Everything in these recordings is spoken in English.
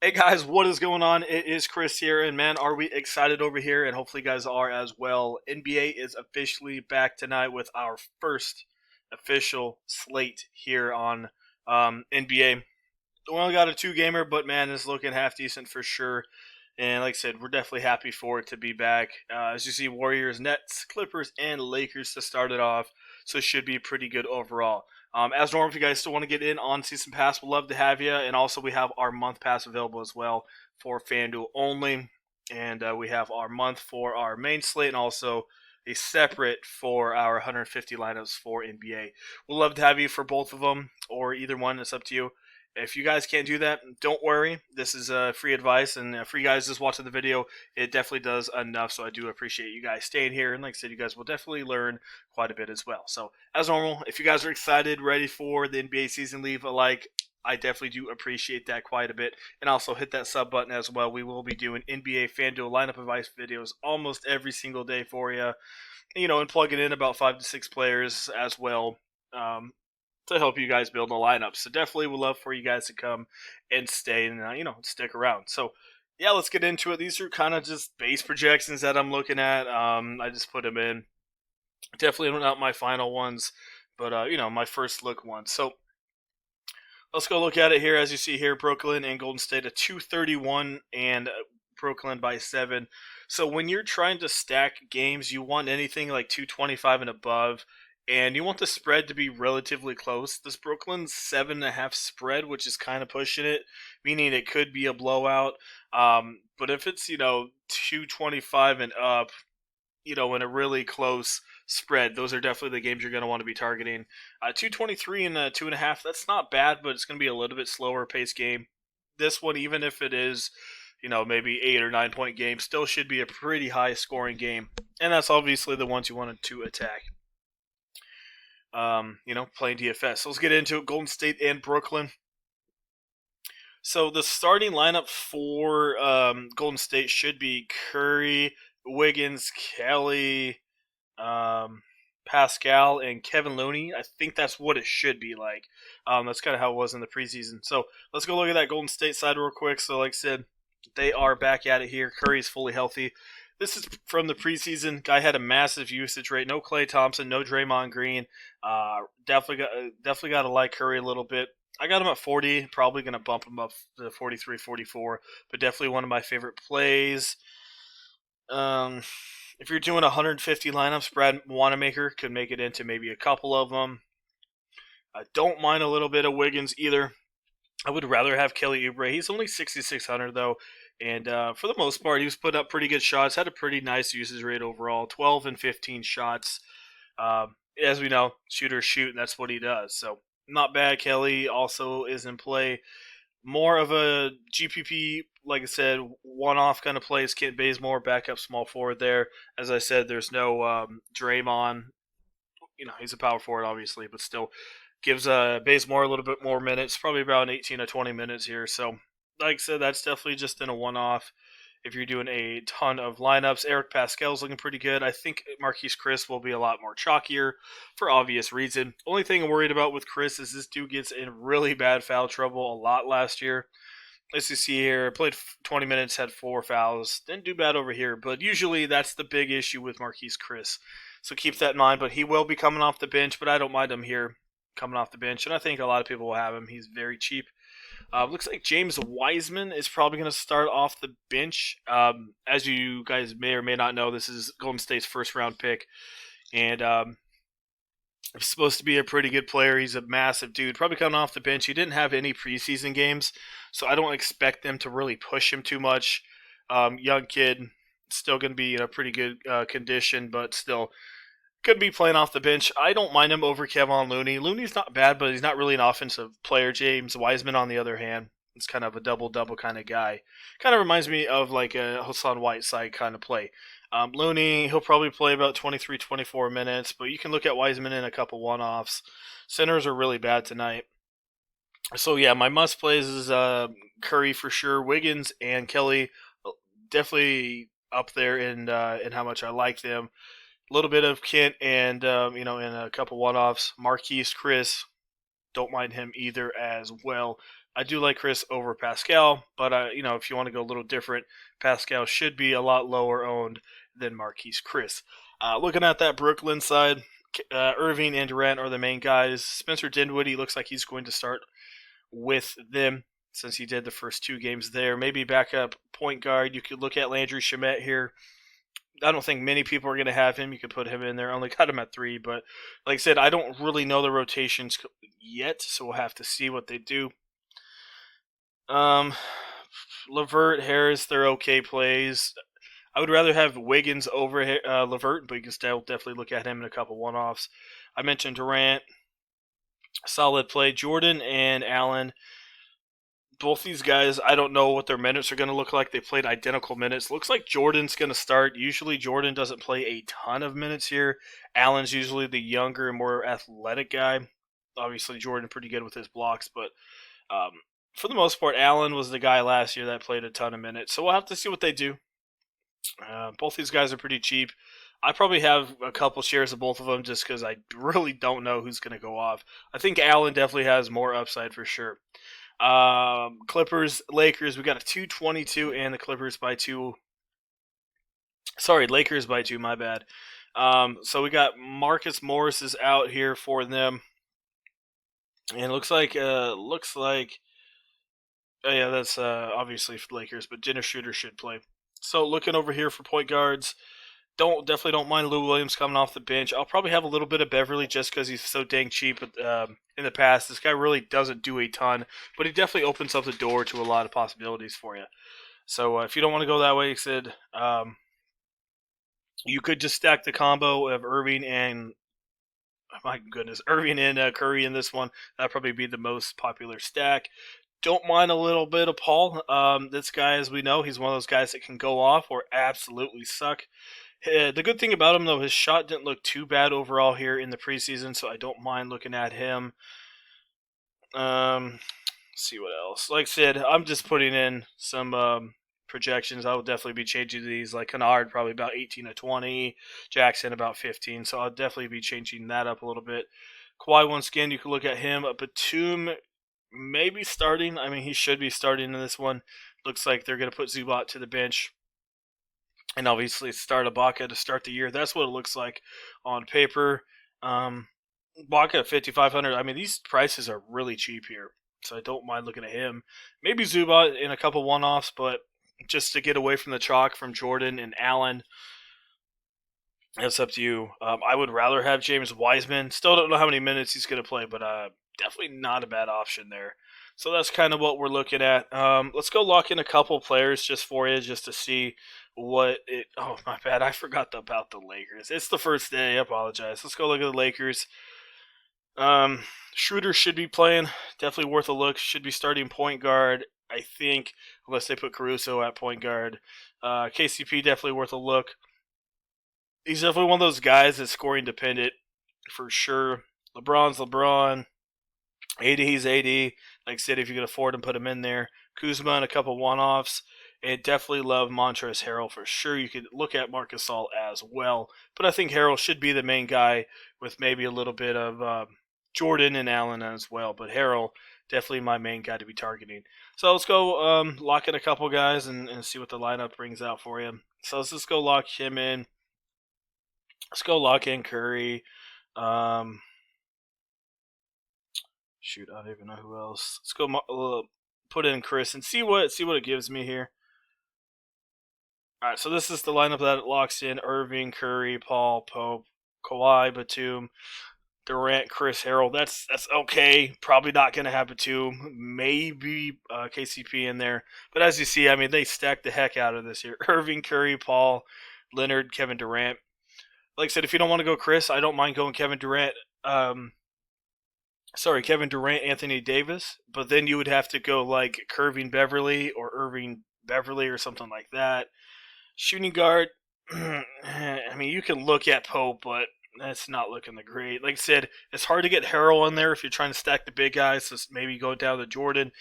Hey guys, what is going on? It is Chris here, and man, are we excited over here? And hopefully, you guys are as well. NBA is officially back tonight with our first official slate here on NBA. We only got a two gamer, but man, it's looking half decent for sure. And like I said, we're definitely happy for it to be back. As you see, Warriors, Nets, Clippers, and Lakers to start it off. So it should be pretty good overall. As normal, if you guys still want to get in on Season Pass, we'd love to have you. And also, we have our month pass available as well for Fanduel only. And we have our month for our main slate and also a separate for our 150 lineups for NBA. We'd love to have you for both of them or either one. It's up to you. If you guys can't do that, don't worry. This is free advice, and for you guys just watching the video, it definitely does enough. So I do appreciate you guys staying here, and like I said, you guys will definitely learn quite a bit as well. So as normal, if you guys are excited, ready for the NBA season, leave a like. I definitely do appreciate that quite a bit, and also hit that sub button as well. We will be doing NBA FanDuel lineup advice videos almost every single day for you, and plugging in about 5 to 6 players as well. To help you guys build a lineup. So definitely would love for you guys to come and stay and stick around. So yeah, let's get into it. These are kind of just base projections that I'm looking at. I just put them in. Definitely not my final ones, but my first look ones. So let's go look at it here. As you see here, Brooklyn and Golden State at 231 and Brooklyn by 7. So when you're trying to stack games, you want anything like 225 and above. And you want the spread to be relatively close. This Brooklyn's 7.5 spread, which is kind of pushing it, meaning it could be a blowout. But if it's 225 and up, in a really close spread, those are definitely the games you're going to want to be targeting. 223 and 2.5, that's not bad, but it's going to be a little bit slower pace game. This one, even if it is, maybe 8 or 9 point game, still should be a pretty high scoring game. And that's obviously the ones you wanted to attack. Playing DFS. So let's get into it. Golden State and Brooklyn. So the starting lineup for Golden State should be Curry, Wiggins, Kelly, Pascal, and Kevin Looney. I think that's what it should be like. That's kind of how it was in the preseason. So let's go look at that Golden State side real quick. So like I said, they are back at it here. Curry's fully healthy. This is from the preseason. Guy had a massive usage rate. No Klay Thompson, no Draymond Green. Definitely got to like Curry a little bit. I got him at 40. Probably going to bump him up to 43, 44. But definitely one of my favorite plays. If you're doing 150 lineups, Brad Wanamaker could make it into maybe a couple of them. I don't mind a little bit of Wiggins either. I would rather have Kelly Oubre. He's only 6,600 though. And for the most part, he was putting up pretty good shots. Had a pretty nice usage rate overall, 12 and 15 shots. As we know, shooters shoot, and that's what he does. So not bad. Kelly also is in play. More of a GPP, like I said, one-off kind of plays. Kent Bazemore, backup small forward there. As I said, there's no Draymond. He's a power forward, obviously, but still gives Bazemore a little bit more minutes, probably around 18 to 20 minutes here. So like I said, that's definitely just in a one-off. If you're doing a ton of lineups, Eric Pascal's looking pretty good. I think Marquise Chris will be a lot more chalkier for obvious reason. Only thing I'm worried about with Chris is this dude gets in really bad foul trouble a lot last year. As you see here, played 20 minutes, had 4 fouls. Didn't do bad over here, but usually that's the big issue with Marquise Chris. So keep that in mind, but he will be coming off the bench, but I don't mind him here coming off the bench, and I think a lot of people will have him. He's very cheap. Looks like James Wiseman is probably going to start off the bench. As you guys may or may not know, this is Golden State's first round pick. And he's supposed to be a pretty good player. He's a massive dude. Probably coming off the bench. He didn't have any preseason games, so I don't expect them to really push him too much. Young kid, still going to be in a pretty good condition, but still could be playing off the bench. I don't mind him over Kevin Looney. Looney's not bad, but he's not really an offensive player. James Wiseman, on the other hand, is kind of a double-double kind of guy. Kind of reminds me of like a Hassan Whiteside kind of play. Looney, he'll probably play about 23, 24 minutes, but you can look at Wiseman in a couple one-offs. Centers are really bad tonight. So yeah, my must-plays is Curry for sure, Wiggins and Kelly. Definitely up there in how much I like them. A little bit of Kent and in a couple one-offs. Marquise, Chris, don't mind him either as well. I do like Chris over Pascal, but if you want to go a little different, Pascal should be a lot lower owned than Marquise Chris. Looking at that Brooklyn side, Irving and Durant are the main guys. Spencer Dinwiddie looks like he's going to start with them since he did the first 2 games there. Maybe backup point guard. You could look at Landry Shamet here. I don't think many people are going to have him. You could put him in there. I only got him at 3, but like I said, I don't really know the rotations yet, so we'll have to see what they do. Levert, Harris, they're okay plays. I would rather have Wiggins over Levert, but you can still definitely look at him in a couple one-offs. I mentioned Durant, solid play. Jordan and Allen, both these guys, I don't know what their minutes are going to look like. They played identical minutes. Looks like Jordan's going to start. Usually Jordan doesn't play a ton of minutes here. Allen's usually the younger and more athletic guy. Obviously Jordan pretty good with his blocks, but for the most part, Allen was the guy last year that played a ton of minutes. So we'll have to see what they do. Both these guys are pretty cheap. I probably have a couple shares of both of them just because I really don't know who's going to go off. I think Allen definitely has more upside for sure. Clippers, Lakers, we got a 222 and the Clippers by 2. Sorry, Lakers by 2, my bad. So we got Marcus Morris is out here for them. And it looks like, oh yeah, that's obviously for Lakers, but Dennis Schroeder should play. So looking over here for point guards, definitely don't mind Lou Williams coming off the bench. I'll probably have a little bit of Beverly just because he's so dang cheap in the past. This guy really doesn't do a ton, but he definitely opens up the door to a lot of possibilities for you. So if you don't want to go that way, Sid, you could just stack the combo of Irving and Curry in this one. That'd probably be the most popular stack. Don't mind a little bit of Paul. This guy, as we know, he's one of those guys that can go off or absolutely suck. The good thing about him, though, his shot didn't look too bad overall here in the preseason, so I don't mind looking at him. See what else. Like I said, I'm just putting in some projections. I will definitely be changing these. Like Kennard, probably about 18 to 20. Jackson, about 15. So I'll definitely be changing that up a little bit. Kawhi, once again, you can look at him. Batum, maybe starting. I mean, he should be starting in this one. Looks like they're going to put Zubac to the bench. And obviously start Ibaka to start the year. That's what it looks like on paper. Ibaka at 5,500. I mean, these prices are really cheap here, so I don't mind looking at him. Maybe Zubac in a couple one-offs, but just to get away from the chalk from Jordan and Allen, it's up to you. I would rather have James Wiseman. Still don't know how many minutes he's going to play, but definitely not a bad option there. So that's kind of what we're looking at. Let's go lock in a couple players just for you, just to see what it. Oh, my bad. I forgot about the Lakers. It's the first day. I apologize. Let's go look at the Lakers. Schroeder should be playing. Definitely worth a look. Should be starting point guard, I think, unless they put Caruso at point guard. KCP definitely worth a look. He's definitely one of those guys that's scoring dependent for sure. LeBron's LeBron. AD's AD. Like I said, if you can afford him, put him in there. Kuzma and a couple one-offs. And definitely love Montrezl Harrell for sure. You could look at Marc Gasol as well. But I think Harrell should be the main guy with maybe a little bit of Jordan and Allen as well. But Harrell, definitely my main guy to be targeting. So let's go lock in a couple guys and see what the lineup brings out for you. So let's just go lock him in. Let's go lock in Curry. Shoot, I don't even know who else. Let's go put in Chris and see what it gives me here. All right, so this is the lineup that it locks in: Irving, Curry, Paul, Pope, Kawhi, Batum, Durant, Chris, Harrell. That's okay. Probably not going to have Batum. Maybe KCP in there. But as you see, I mean, they stacked the heck out of this here. Irving, Curry, Paul, Leonard, Kevin Durant. Like I said, if you don't want to go Chris, I don't mind going Kevin Durant. Kevin Durant, Anthony Davis. But then you would have to go like Curving Beverly or Irving Beverly or something like that. Shooting guard, I mean, you can look at Pope, but that's not looking the great. Like I said, it's hard to get Harrell in there if you're trying to stack the big guys. So maybe go down to Jordan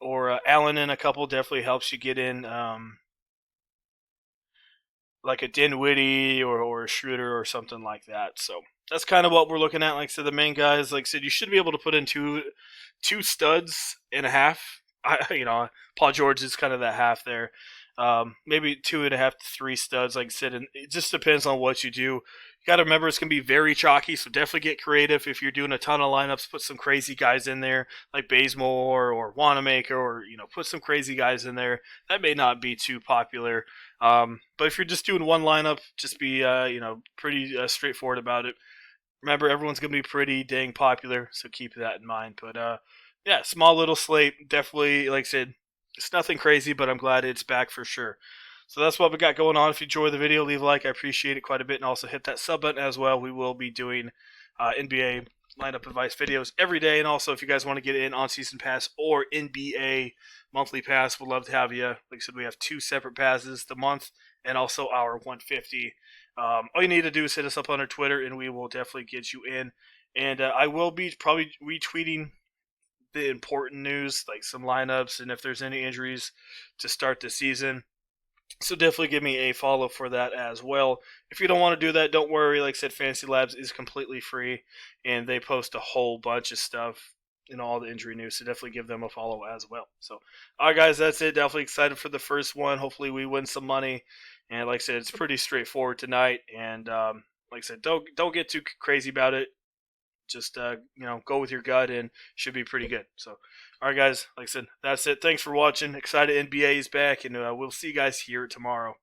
or Allen in a couple. Definitely helps you get in like a Dinwiddie or a Schroeder or something like that. So that's kind of what we're looking at. Like I said, the main guys, like I said, you should be able to put in two studs and a half. Paul George is kind of that half there. Maybe 2.5 to 3 studs, like I said, and it just depends on what you do. You got to remember it's going to be very chalky, so definitely get creative. If you're doing a ton of lineups, put some crazy guys in there, like Bazemore or Wanamaker, or put some crazy guys in there. That may not be too popular, but if you're just doing one lineup, just be pretty straightforward about it. Remember, everyone's going to be pretty dang popular, so keep that in mind. But yeah, small little slate. Definitely, like I said, it's nothing crazy, but I'm glad it's back for sure. So that's what we got going on. If you enjoy the video, leave a like. I appreciate it quite a bit. And also hit that sub button as well. We will be doing NBA lineup advice videos every day. And also, if you guys want to get in on season pass or NBA monthly pass, we'd love to have you. Like I said, we have 2 separate passes, the month and also our 150. All you need to do is hit us up on our Twitter, and we will definitely get you in. And I will be probably retweeting the important news, like some lineups, and if there's any injuries to start the season. So definitely give me a follow for that as well. If you don't want to do that, don't worry. Like I said, Fantasy Labs is completely free, and they post a whole bunch of stuff in all the injury news. So definitely give them a follow as well. So, all right, guys, that's it. Definitely excited for the first one. Hopefully, we win some money. And like I said, it's pretty straightforward tonight. And like I said, don't get too crazy about it. Just go with your gut, and should be pretty good. So, all right, guys, like I said, that's it. Thanks for watching. Excited NBA is back, and we'll see you guys here tomorrow.